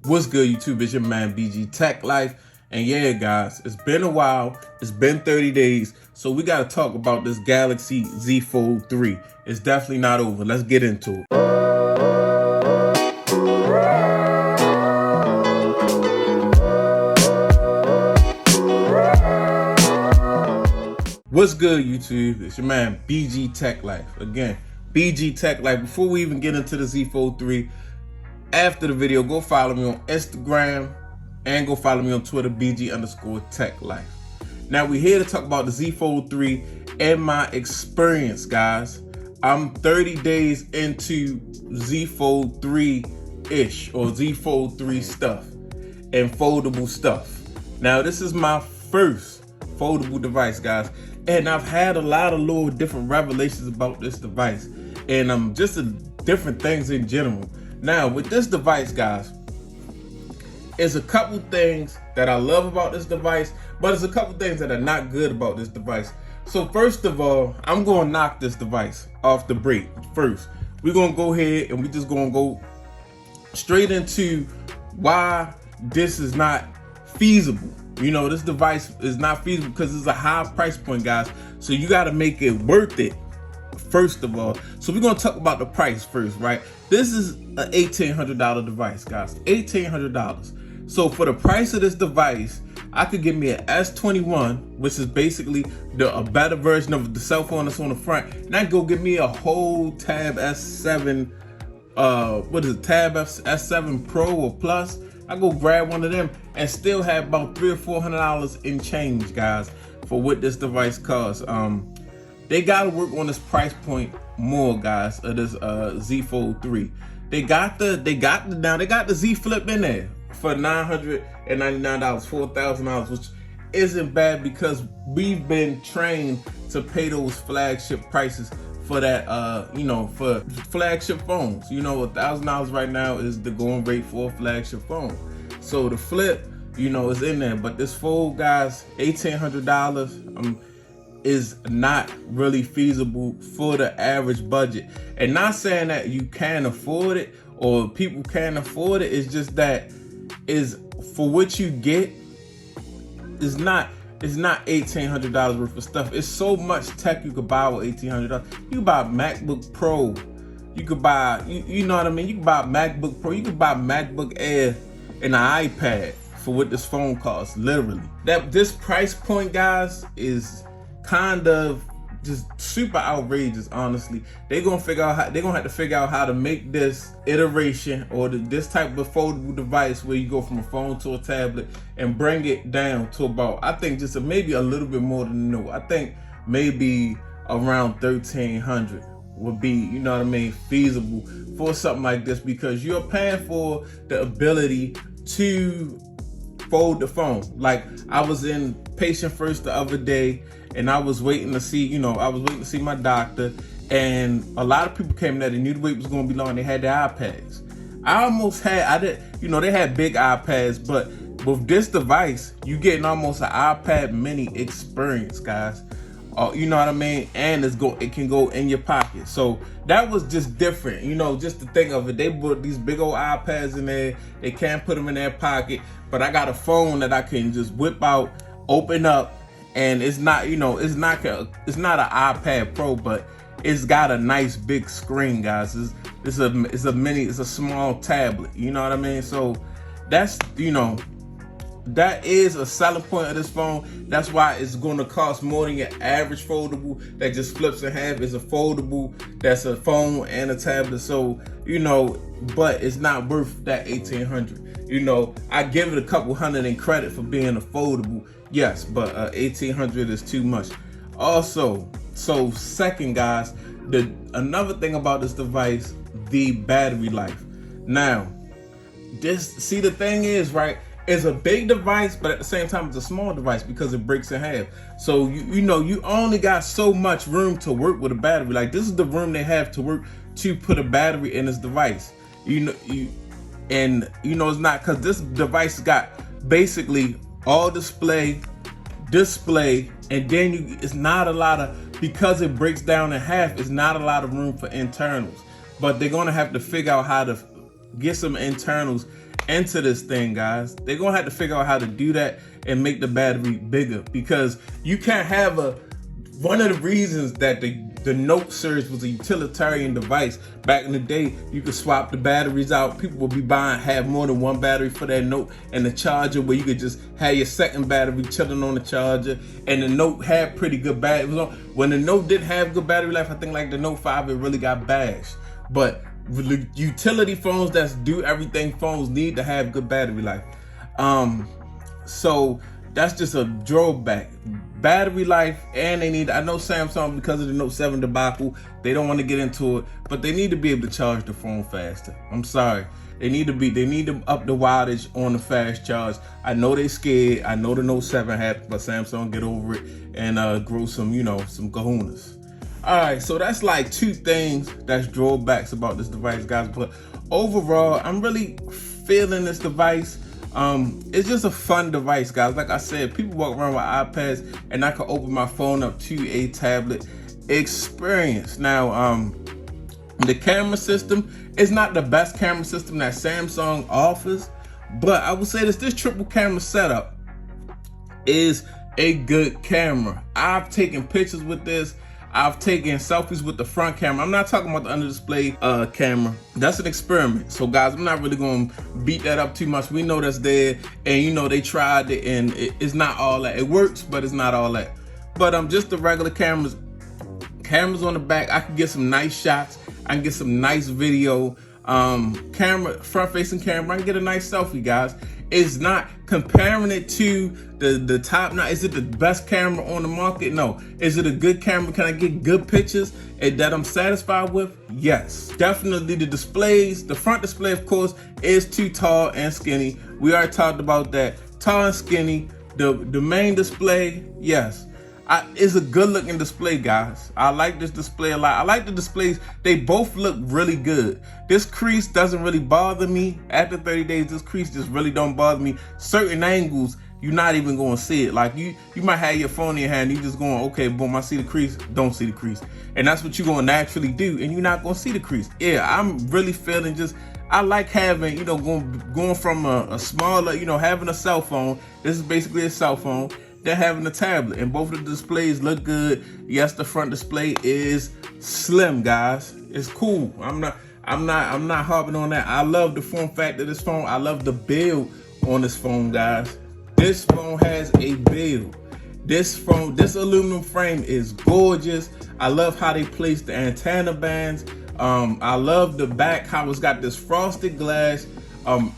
What's good, YouTube? It's your man BG Tech Life. And yeah, guys, it's been a while. It's been 30 days. So we got to talk about this Galaxy Z Fold 3. It's definitely not over. Let's get into it. What's good, YouTube? It's your man BG Tech Life. Again, BG Tech Life. Before we even get into the Z Fold 3, after the video, go follow me on Instagram and go follow me on Twitter, BG_Tech Life. Now we're here to talk about the Z Fold 3 and my experience, guys. I'm 30 days into Z Fold 3-ish or Z Fold 3 stuff and foldable stuff. Now this is my first foldable device, guys, and I've had a lot of little different revelations about this device and just different things in general. Now, with this device, guys, there's a couple things that I love about this device, but there's a couple things that are not good about this device. So first of all, I'm going to knock this device off the break. First, we're going to go ahead and we're just going to go straight into why this is not feasible. You know, this device is not feasible because it's a high price point, guys. So you got to make it worth it. First of all, so we're gonna talk about the price first, right? This is an $1,800 device, guys. $1,800. So for the price of this device, I could get me an S21, which is basically a better version of the cell phone that's on the front, and I go get me a whole Tab S7. Tab S7 Pro or Plus. I go grab one of them and still have about $300 or $400 in change, guys, for what this device costs. They gotta work on this price point more, guys, of this Z Fold 3. They got the Z Flip in there for $999, $4,000, which isn't bad because we've been trained to pay those flagship prices for that, for flagship phones. You know, $1,000 right now is the going rate for a flagship phone. So the Flip, is in there, but this Fold, guys, $1,800. Is not really feasible for the average budget. And not saying that you can't afford it or people can't afford it, it's just that is for what you get is not $1,800 worth of stuff. It's so much tech you could buy with $1,800. You can buy a MacBook Pro, you could buy you know what I mean, you can buy a MacBook Pro, you could buy a MacBook Air and an iPad for what this phone costs, literally. This price point, guys, is kind of just super outrageous. Honestly, they're gonna have to figure out how to make this iteration or this type of foldable device where you go from a phone to a tablet and bring it down to about, I think, just maybe a little bit more than no. I think maybe around $1,300 would be, feasible for something like this, because you're paying for the ability to fold the phone. Like, I was in Patient First the other day and I was waiting to see, my doctor, and a lot of people came there. They knew the wait was going to be long. They had their iPads. They had big iPads, but with this device, you getting almost an iPad mini experience, guys. You know what I mean? And it can go in your pocket. So that was just different, just to think of it. They put these big old iPads in there. They can't put them in their pocket, but I got a phone that I can just whip out, open up, and it's not an iPad Pro, but it's got a nice big screen, guys. It's a small tablet. You know what I mean? So that's, that is a selling point of this phone. That's why it's going to cost more than your average foldable that just flips in half. It's a foldable that's a phone and a tablet. So, but it's not worth that $1,800. I give it a couple hundred in credit for being a foldable, yes, but $1,800 is too much. Also, so second, guys, another thing about this device, the battery life. Now, the thing is, right, it's a big device, but at the same time, it's a small device because it breaks in half. So you only got so much room to work with a battery. Like, this is the room they have to work to put a battery in this device. It's not, because this device got basically all display, and then it's not a lot of, because it breaks down in half, it's not a lot of room for internals. But they're gonna have to figure out how to get some internals into this thing, guys. They're gonna have to figure out how to do that and make the battery bigger, because you can't have one of the reasons that the Note series was a utilitarian device. Back in the day, you could swap the batteries out. People would be have more than one battery for that Note, and the charger where you could just have your second battery chilling on the charger. And the Note had pretty good battery. When the Note didn't have good battery life, I think like the Note 5, it really got bashed. But utility phones that do everything phones need to have good battery life. So that's just a drawback. Battery life, and I know Samsung, because of the Note 7 debacle, they don't want to get into it, but they need to be able to charge the phone faster. I'm sorry. They need to up the wattage on the fast charge. I know they scared. I know the Note 7 had, but Samsung get over it and grow some, some kahunas. All right, so that's like 2 things that's drawbacks about this device, guys. But overall, I'm really feeling this device. It's just a fun device, guys. Like I said, people walk around with iPads, and I can open my phone up to a tablet experience. Now, the camera system is not the best camera system that Samsung offers, but I would say this triple camera setup is a good camera. I've taken pictures with this. I've taken selfies with the front camera. I'm not talking about the under display camera. That's an experiment. So guys, I'm not really going to beat that up too much. We know that's there, and they tried it, and it's not all that. It works, but it's not all that. But just the regular cameras on the back, I can get some nice shots. I can get some nice video. Front facing camera, I can get a nice selfie, guys. It's not comparing it to the top. Now, is it the best camera on the market? No. Is it a good camera? Can I get good pictures that I'm satisfied with? Yes. Definitely the displays. The front display, of course, is too tall and skinny. We already talked about that. Tall and skinny. The main display, yes. It's a good looking display, guys. I like this display a lot. I like the displays. They both look really good. This crease doesn't really bother me. After 30 days, this crease just really don't bother me. Certain angles, you're not even going to see it. Like you might have your phone in your hand, you just going, okay, boom, I see the crease, don't see the crease. And that's what you're going to naturally do, and you're not going to see the crease. Yeah, I'm really feeling I like having, going from a smaller, having a cell phone. This is basically a cell phone. They're having a tablet, and both of the displays look good. Yes, the front display is slim, guys. It's cool. I'm not harping on that. I love the form factor of this phone. I love the build on this phone, guys. This phone has a build. This aluminum frame is gorgeous. I love how they place the antenna bands. I love the back, how it's got this frosted glass.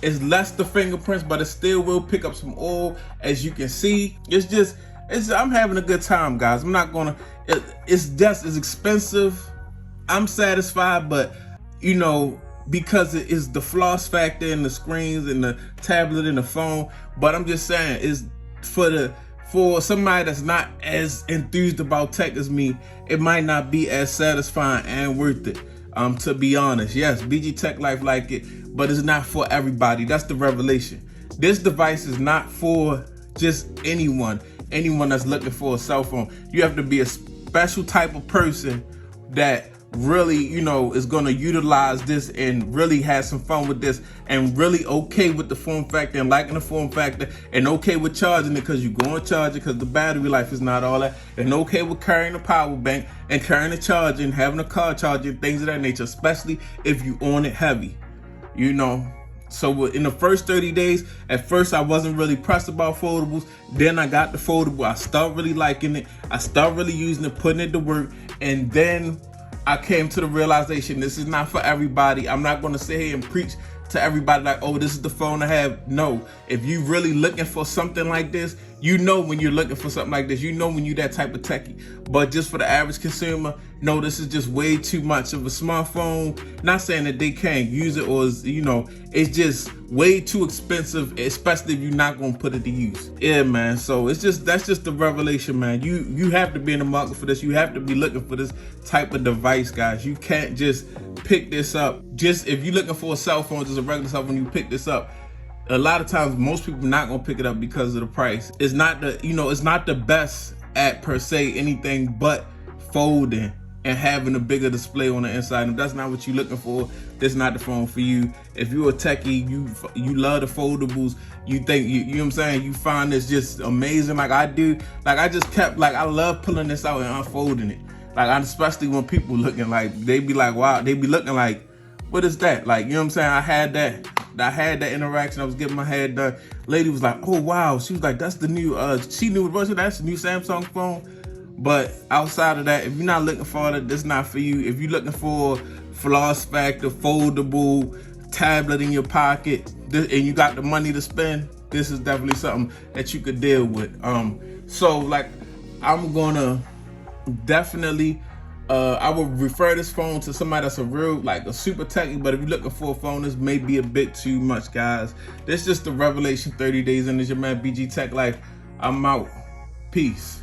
It's less the fingerprints, but it still will pick up some oil, as you can see. I'm having a good time, guys. I'm not gonna, it's expensive. I'm satisfied, but because it is the floss factor in the screens and the tablet and the phone. But I'm just saying, it's for somebody that's not as enthused about tech as me, it might not be as satisfying and worth it. To be honest, yes, BG Tech Life like it, but it's not for everybody. That's the revelation. This device is not for just anyone that's looking for a cell phone. You have to be a special type of person that really, is going to utilize this and really have some fun with this, and really okay with the form factor and liking the form factor, and okay with charging it because you're going to charge it because the battery life is not all that, and okay with carrying a power bank and carrying the charger and having a car charger, things of that nature, especially if you on it heavy, So in the first 30 days, at first I wasn't really pressed about foldables. Then I got the foldable. I started really liking it. I started really using it, putting it to work, and then I came to the realization this is not for everybody. I'm not going to sit here and preach to everybody like, oh, this is the phone to have. No, if you really looking for something like this, when you're looking for something like this, when you're that type of techie. But just for the average consumer, no, this is just way too much of a smartphone. Not saying that they can't use it, or it's just way too expensive, especially if you're not gonna put it to use. Yeah, man. So that's just the revelation, man. You have to be in the market for this. You have to be looking for this type of device, guys. You can't just pick this up. Just if you're looking for a cell phone, just a regular cell phone, you pick this up. A lot of times, most people are not gonna pick it up because of the price. It's not it's not the best at per se anything but folding. and having a bigger display on the inside. If that's not what you're looking for, this is not the phone for you. If you're a techie, you love the foldables, you think, you know what I'm saying, you find this just amazing like I do. Like I just kept, like I love pulling this out and unfolding it. Like especially when people looking like, they be like, wow, they be looking like, what is that? Like, you know what I'm saying? I had that interaction. I was getting my hair done. Lady was like, oh wow. She was like, that's the new, she knew it was, that's the new Samsung phone. But outside of that, if you're not looking for it, this is not for you. If you're looking for floss factor, foldable, tablet in your pocket, and you got the money to spend, this is definitely something that you could deal with. So like, I'm gonna definitely, I would refer this phone to somebody that's a super techie, but if you're looking for a phone, this may be a bit too much, guys. This is just the Revelation 30 Days, and it's your man BG Tech Life. I'm out. Peace.